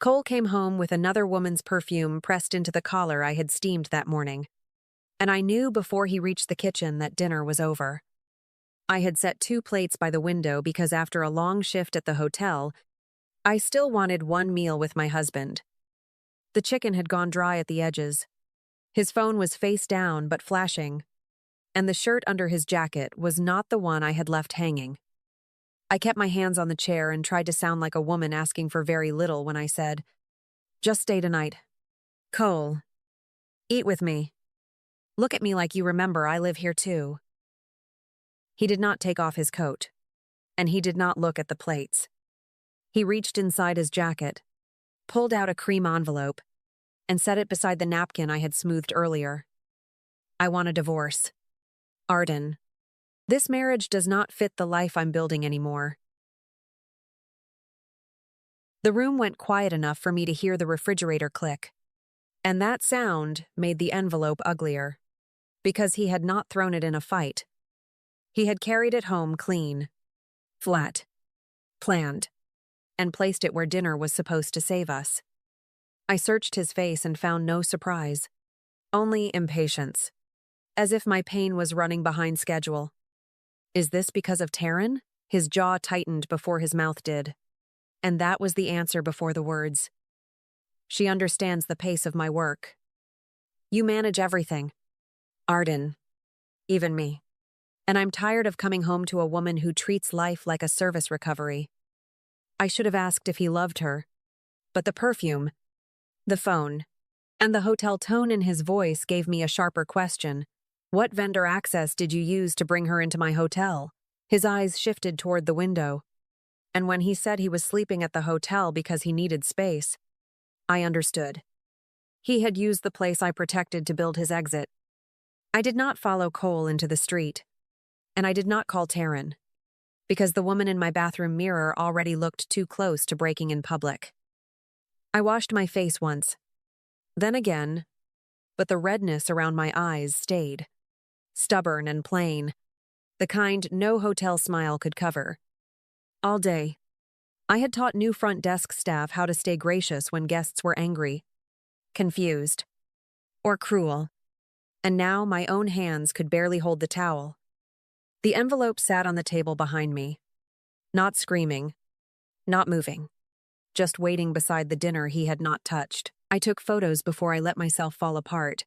Cole came home with another woman's perfume pressed into the collar I had steamed that morning, and I knew before he reached the kitchen that dinner was over. I had set 2 plates by the window because after a long shift at the hotel, I still wanted one meal with my husband. The chicken had gone dry at the edges. His phone was face down but flashing, and the shirt under his jacket was not the one I had left hanging. I kept my hands on the chair and tried to sound like a woman asking for very little when I said, "Just stay tonight. Cole, eat with me. Look at me like you remember I live here too." He did not take off his coat, and he did not look at the plates. He reached inside his jacket, pulled out a cream envelope, and set it beside the napkin I had smoothed earlier. "I want a divorce. Arden. This marriage does not fit the life I'm building anymore." The room went quiet enough for me to hear the refrigerator click, and that sound made the envelope uglier, because he had not thrown it in a fight. He had carried it home clean, flat, planned, and placed it where dinner was supposed to save us. I searched his face and found no surprise, only impatience, as if my pain was running behind schedule. Is this because of Taryn? His jaw tightened before his mouth did, and that was the answer before the words. She understands the pace of my work. You manage everything. Arden. Even me. And I'm tired of coming home to a woman who treats life like a service recovery. I should have asked if he loved her, but the perfume, the phone, and the hotel tone in his voice gave me a sharper question. What vendor access did you use to bring her into my hotel? His eyes shifted toward the window, and when he said he was sleeping at the hotel because he needed space, I understood. He had used the place I protected to build his exit. I did not follow Cole into the street, and I did not call Taryn, because the woman in my bathroom mirror already looked too close to breaking in public. I washed my face once, then again, but the redness around my eyes stayed. Stubborn and plain, the kind no hotel smile could cover. All day, I had taught new front desk staff how to stay gracious when guests were angry, confused, or cruel, and now my own hands could barely hold the towel. The envelope sat on the table behind me, not screaming, not moving, just waiting beside the dinner he had not touched. I took photos before I let myself fall apart,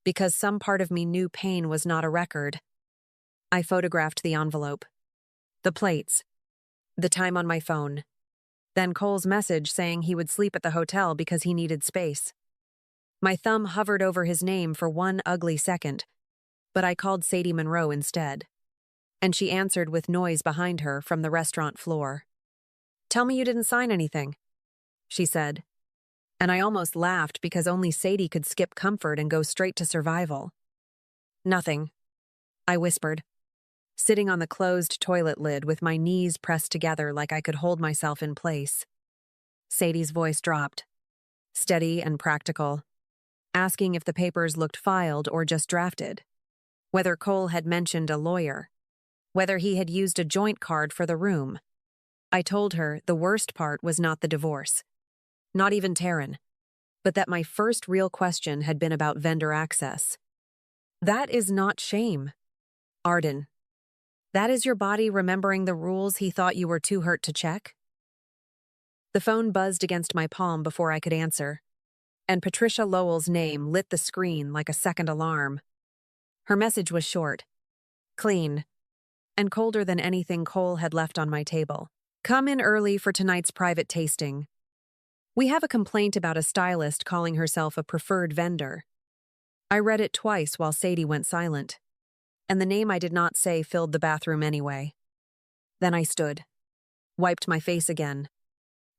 because some part of me knew pain was not a record. I photographed the envelope, the plates, the time on my phone, then Cole's message saying he would sleep at the hotel because he needed space. My thumb hovered over his name for one ugly second, but I called Sadie Monroe instead, and she answered with noise behind her from the restaurant floor. "Tell me you didn't sign anything," she said. And I almost laughed because only Sadie could skip comfort and go straight to survival. "Nothing," I whispered, sitting on the closed toilet lid with my knees pressed together like I could hold myself in place. Sadie's voice dropped, steady and practical, asking if the papers looked filed or just drafted, whether Cole had mentioned a lawyer, whether he had used a joint card for the room. I told her the worst part was not the divorce, not even Taryn, but that my first real question had been about vendor access. That is not shame, Arden. That is your body remembering the rules he thought you were too hurt to check. The phone buzzed against my palm before I could answer, and Patricia Lowell's name lit the screen like a second alarm. Her message was short, clean, and colder than anything Cole had left on my table. "Come in early for tonight's private tasting. We have a complaint about a stylist calling herself a preferred vendor." I read it twice while Sadie went silent, and the name I did not say filled the bathroom anyway. Then I stood, wiped my face again,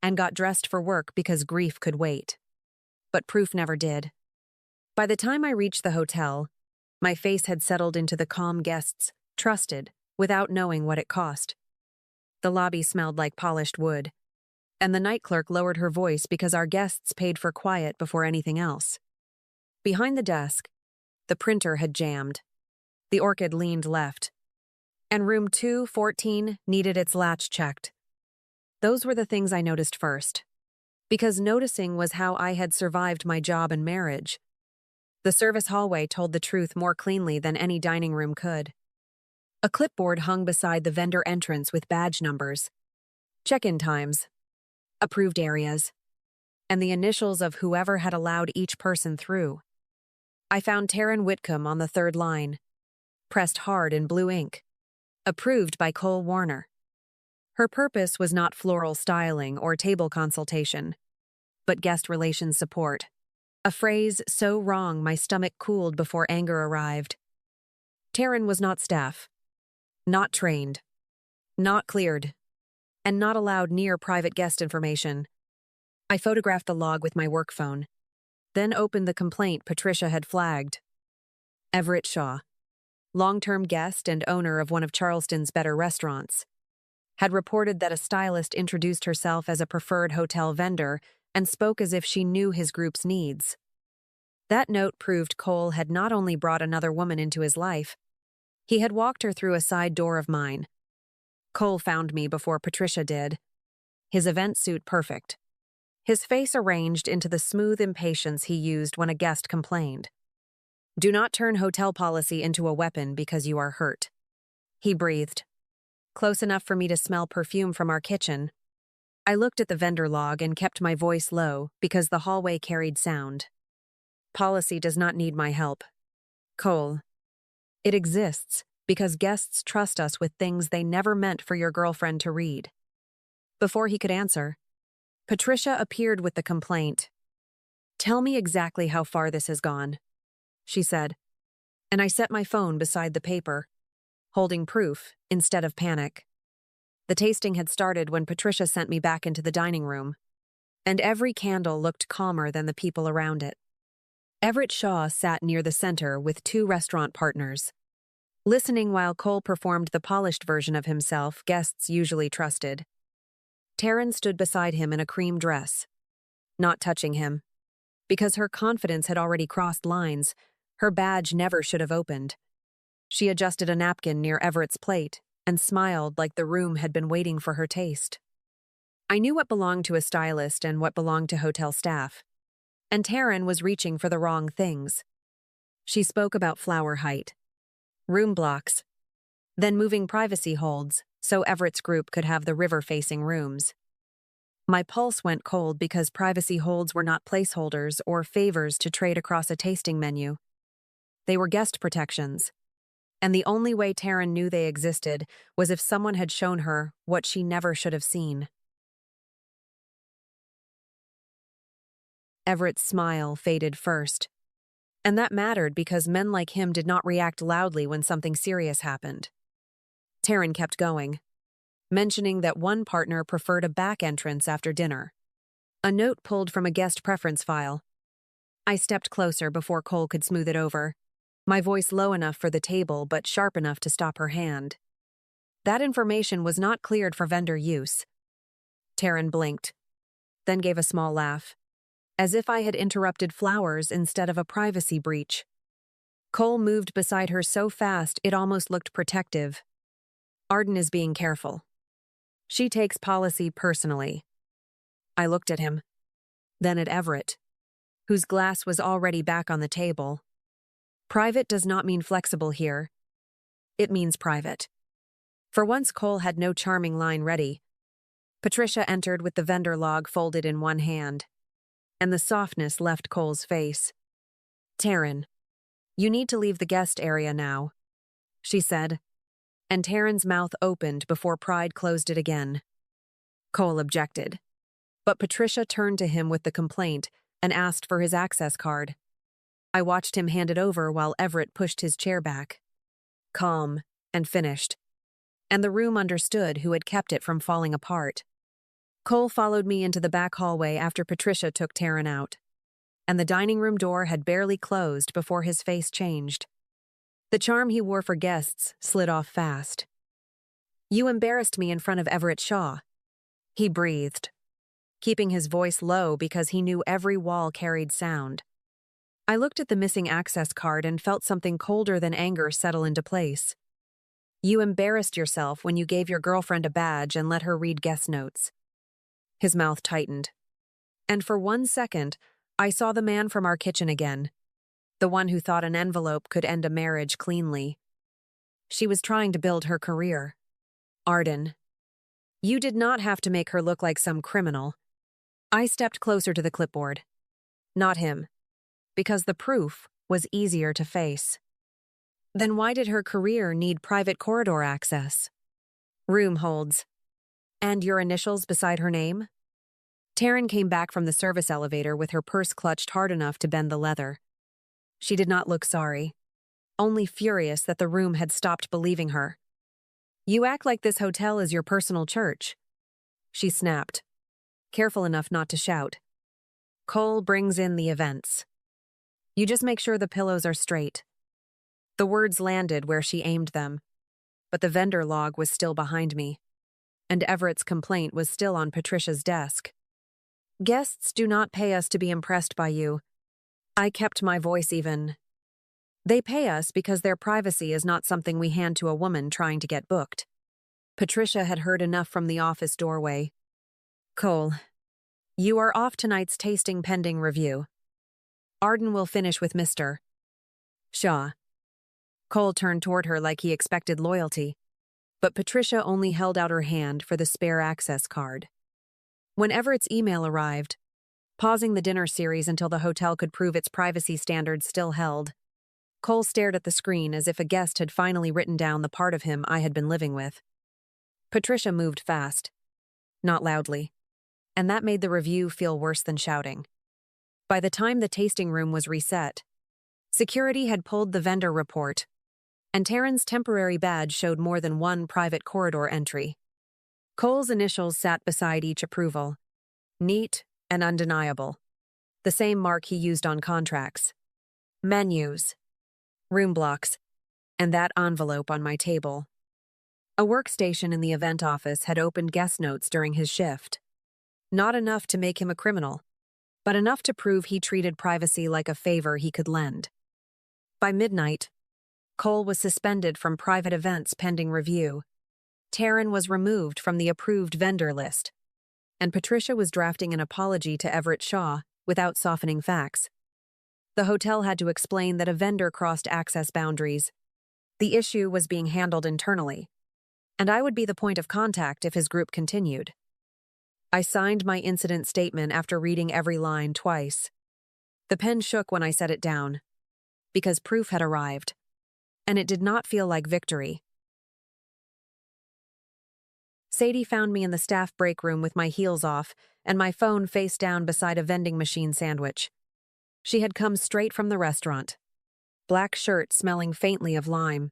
and got dressed for work because grief could wait. But proof never did. By the time I reached the hotel, my face had settled into the calm guests trusted without knowing what it cost. The lobby smelled like polished wood, and the night clerk lowered her voice because our guests paid for quiet before anything else. Behind the desk, the printer had jammed. The orchid leaned left, and room 214 needed its latch checked. Those were the things I noticed first, because noticing was how I had survived my job and marriage. The service hallway told the truth more cleanly than any dining room could. A clipboard hung beside the vendor entrance with badge numbers, check-in times, approved areas, and the initials of whoever had allowed each person through. I found Taryn Whitcomb on the third line, pressed hard in blue ink. Approved by Cole Warner. Her purpose was not floral styling or table consultation, but guest relations support. A phrase so wrong my stomach cooled before anger arrived. Taryn was not staff, not trained, not cleared, and not allowed near private guest information. I photographed the log with my work phone, then opened the complaint Patricia had flagged. Everett Shaw, long-term guest and owner of one of Charleston's better restaurants, had reported that a stylist introduced herself as a preferred hotel vendor and spoke as if she knew his group's needs. That note proved Cole had not only brought another woman into his life, he had walked her through a side door of mine. Cole found me before Patricia did, his event suit perfect, his face arranged into the smooth impatience he used when a guest complained. Do not turn hotel policy into a weapon because you are hurt. He breathed, close enough for me to smell perfume from our kitchen. I looked at the vendor log and kept my voice low because the hallway carried sound. Policy does not need my help. Cole. It exists because guests trust us with things they never meant for your girlfriend to read. Before he could answer, Patricia appeared with the complaint. Tell me exactly how far this has gone, she said, and I set my phone beside the paper, holding proof instead of panic. The tasting had started when Patricia sent me back into the dining room, and every candle looked calmer than the people around it. Everett Shaw sat near the center with two restaurant partners, listening while Cole performed the polished version of himself guests usually trusted. Taryn stood beside him in a cream dress, not touching him. Because her confidence had already crossed lines, her badge never should have opened. She adjusted a napkin near Everett's plate and smiled like the room had been waiting for her taste. I knew what belonged to a stylist and what belonged to hotel staff, and Taryn was reaching for the wrong things. She spoke about flower height, room blocks, then moving privacy holds so Everett's group could have the river-facing rooms. My pulse went cold because privacy holds were not placeholders or favors to trade across a tasting menu. They were guest protections, and the only way Taryn knew they existed was if someone had shown her what she never should have seen. Everett's smile faded first, and that mattered because men like him did not react loudly when something serious happened. Taryn kept going, mentioning that one partner preferred a back entrance after dinner. A note pulled from a guest preference file. I stepped closer before Cole could smooth it over, my voice low enough for the table but sharp enough to stop her hand. That information was not cleared for vendor use. Taryn blinked, then gave a small laugh, as if I had interrupted flowers instead of a privacy breach. Cole moved beside her so fast it almost looked protective. Arden is being careful. She takes policy personally. I looked at him, then at Everett, whose glass was already back on the table. Private does not mean flexible here. It means private. For once, Cole had no charming line ready. Patricia entered with the vendor log folded in one hand, and the softness left Cole's face. Taryn, you need to leave the guest area now, she said, and Taryn's mouth opened before pride closed it again. Cole objected, but Patricia turned to him with the complaint and asked for his access card. I watched him hand it over while Everett pushed his chair back, calm and finished, and the room understood who had kept it from falling apart. Cole followed me into the back hallway after Patricia took Taryn out, and the dining room door had barely closed before his face changed. The charm he wore for guests slid off fast. You embarrassed me in front of Everett Shaw, he breathed, keeping his voice low because he knew every wall carried sound. I looked at the missing access card and felt something colder than anger settle into place. You embarrassed yourself when you gave your girlfriend a badge and let her read guest notes. His mouth tightened. And for 1 second, I saw the man from our kitchen again, the one who thought an envelope could end a marriage cleanly. She was trying to build her career. Arden. You did not have to make her look like some criminal. I stepped closer to the clipboard. Not him. Because the proof was easier to face. Then why did her career need private corridor access? Room holds. And your initials beside her name? Taryn came back from the service elevator with her purse clutched hard enough to bend the leather. She did not look sorry, only furious that the room had stopped believing her. You act like this hotel is your personal church. She snapped, careful enough not to shout. Cole brings in the events. You just make sure the pillows are straight. The words landed where she aimed them, but the vendor log was still behind me, and Everett's complaint was still on Patricia's desk. Guests do not pay us to be impressed by you. I kept my voice even. They pay us because their privacy is not something we hand to a woman trying to get booked. Patricia had heard enough from the office doorway. Cole, you are off tonight's tasting pending review. Arden will finish with Mr. Shaw. Cole turned toward her like he expected loyalty, but Patricia only held out her hand for the spare access card. When Everett's email arrived, pausing the dinner series until the hotel could prove its privacy standards still held, Cole stared at the screen as if a guest had finally written down the part of him I had been living with. Patricia moved fast, not loudly, and that made the review feel worse than shouting. By the time the tasting room was reset, security had pulled the vendor report, and Taryn's temporary badge showed more than one private corridor entry. Cole's initials sat beside each approval, neat and undeniable, the same mark he used on contracts. Menus, room blocks, and that envelope on my table. A workstation in the event office had opened guest notes during his shift. Not enough to make him a criminal, but enough to prove he treated privacy like a favor he could lend. By midnight, Cole was suspended from private events pending review. Taryn was removed from the approved vendor list, and Patricia was drafting an apology to Everett Shaw without softening facts. The hotel had to explain that a vendor crossed access boundaries. The issue was being handled internally, and I would be the point of contact if his group continued. I signed my incident statement after reading every line twice. The pen shook when I set it down, because proof had arrived, and it did not feel like victory. Sadie found me in the staff break room with my heels off and my phone face down beside a vending machine sandwich. She had come straight from the restaurant. Black shirt smelling faintly of lime.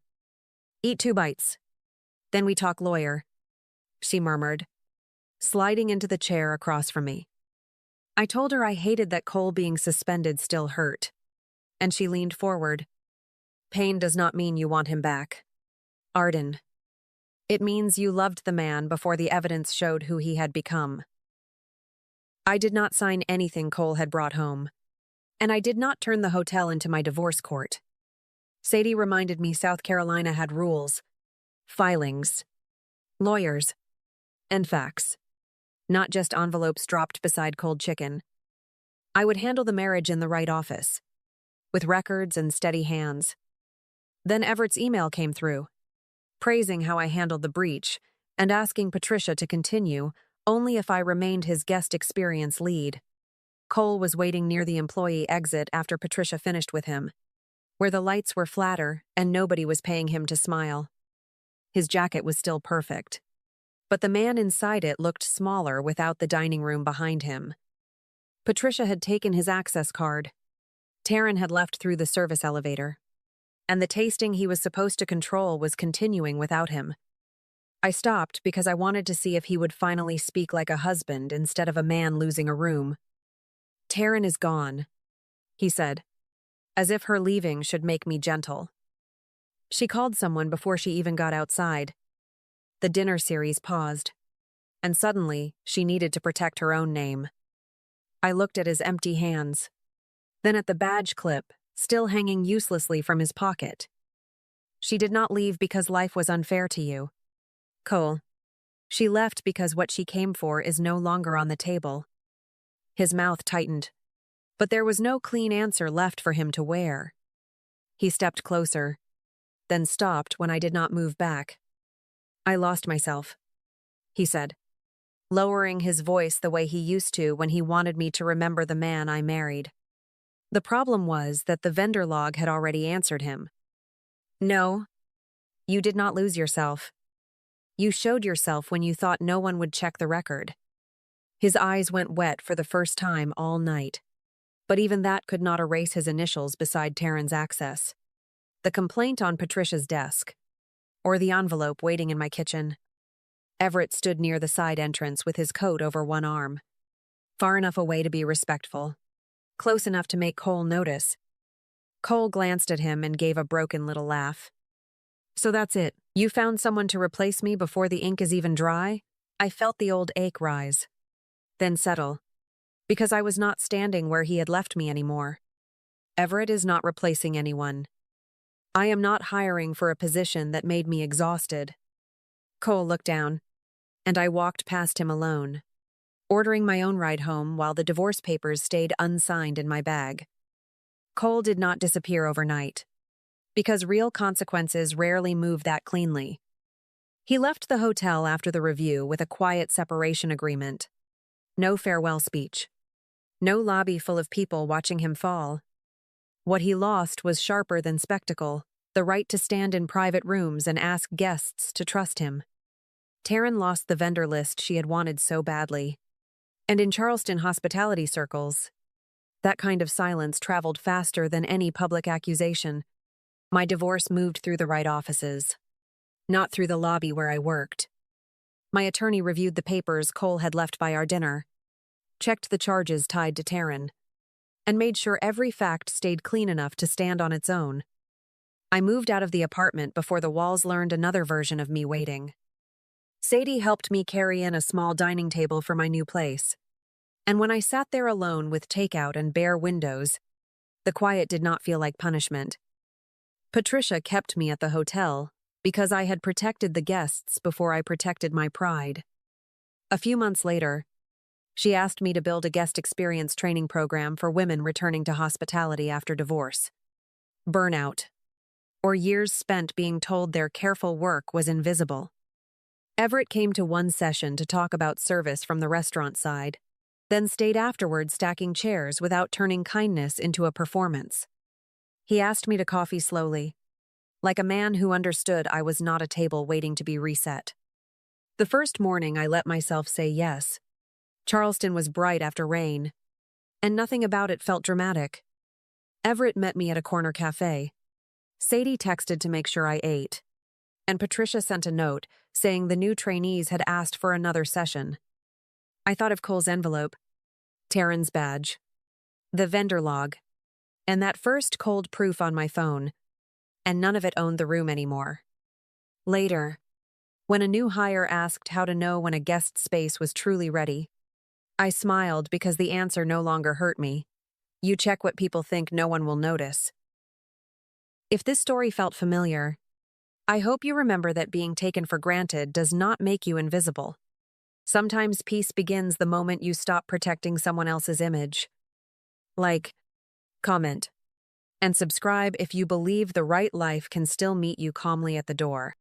Eat 2 bites. Then we talk lawyer, she murmured, sliding into the chair across from me. I told her I hated that Cole being suspended still hurt, and she leaned forward. Pain does not mean you want him back. Arden. It means you loved the man before the evidence showed who he had become. I did not sign anything Cole had brought home, and I did not turn the hotel into my divorce court. Sadie reminded me South Carolina had rules, filings, lawyers, and facts, not just envelopes dropped beside cold chicken. I would handle the marriage in the right office, with records and steady hands. Then Everett's email came through, praising how I handled the breach and asking Patricia to continue only if I remained his guest experience lead. Cole was waiting near the employee exit after Patricia finished with him, where the lights were flatter and nobody was paying him to smile. His jacket was still perfect, but the man inside it looked smaller without the dining room behind him. Patricia had taken his access card. Taryn had left through the service elevator, and the tasting he was supposed to control was continuing without him. I stopped because I wanted to see if he would finally speak like a husband instead of a man losing a room. Taryn is gone, he said, as if her leaving should make me gentle. She called someone before she even got outside. The dinner series paused, and suddenly she needed to protect her own name. I looked at his empty hands, then at the badge clip still hanging uselessly from his pocket. She did not leave because life was unfair to you, Cole. She left because what she came for is no longer on the table. His mouth tightened, but there was no clean answer left for him to wear. He stepped closer, then stopped when I did not move back. "I lost myself," he said, lowering his voice the way he used to when he wanted me to remember the man I married. The problem was that the vendor log had already answered him. "No, you did not lose yourself. You showed yourself when you thought no one would check the record." His eyes went wet for the first time all night, but even that could not erase his initials beside Taryn's access. The complaint on Patricia's desk, or the envelope waiting in my kitchen. Everett stood near the side entrance with his coat over one arm, far enough away to be respectful, close enough to make Cole notice. Cole glanced at him and gave a broken little laugh. "So that's it. You found someone to replace me before the ink is even dry?" I felt the old ache rise, then settle, because I was not standing where he had left me anymore. Everett is not replacing anyone. I am not hiring for a position that made me exhausted. Cole looked down, and I walked past him alone, ordering my own ride home while the divorce papers stayed unsigned in my bag. Cole did not disappear overnight, because real consequences rarely move that cleanly. He left the hotel after the review with a quiet separation agreement. No farewell speech. No lobby full of people watching him fall. What he lost was sharper than spectacle, the right to stand in private rooms and ask guests to trust him. Taryn lost the vendor list she had wanted so badly. And in Charleston hospitality circles, that kind of silence traveled faster than any public accusation. My divorce moved through the right offices, not through the lobby where I worked. My attorney reviewed the papers Cole had left by our dinner, checked the charges tied to Taryn, and made sure every fact stayed clean enough to stand on its own. I moved out of the apartment before the walls learned another version of me waiting. Sadie helped me carry in a small dining table for my new place, and when I sat there alone with takeout and bare windows, the quiet did not feel like punishment. Patricia kept me at the hotel because I had protected the guests before I protected my pride. A few months later, she asked me to build a guest experience training program for women returning to hospitality after divorce. Burnout, or years spent being told their careful work was invisible. Everett came to one session to talk about service from the restaurant side, then stayed afterward stacking chairs without turning kindness into a performance. He asked me to coffee slowly, like a man who understood I was not a table waiting to be reset. The first morning I let myself say yes. Charleston was bright after rain, and nothing about it felt dramatic. Everett met me at a corner cafe. Sadie texted to make sure I ate, and Patricia sent a note saying the new trainees had asked for another session. I thought of Cole's envelope, Taryn's badge, the vendor log, and that first cold proof on my phone, and none of it owned the room anymore. Later, when a new hire asked how to know when a guest space was truly ready, I smiled because the answer no longer hurt me. You check what people think no one will notice. If this story felt familiar, I hope you remember that being taken for granted does not make you invisible. Sometimes peace begins the moment you stop protecting someone else's image. Like, comment, and subscribe if you believe the right life can still meet you calmly at the door.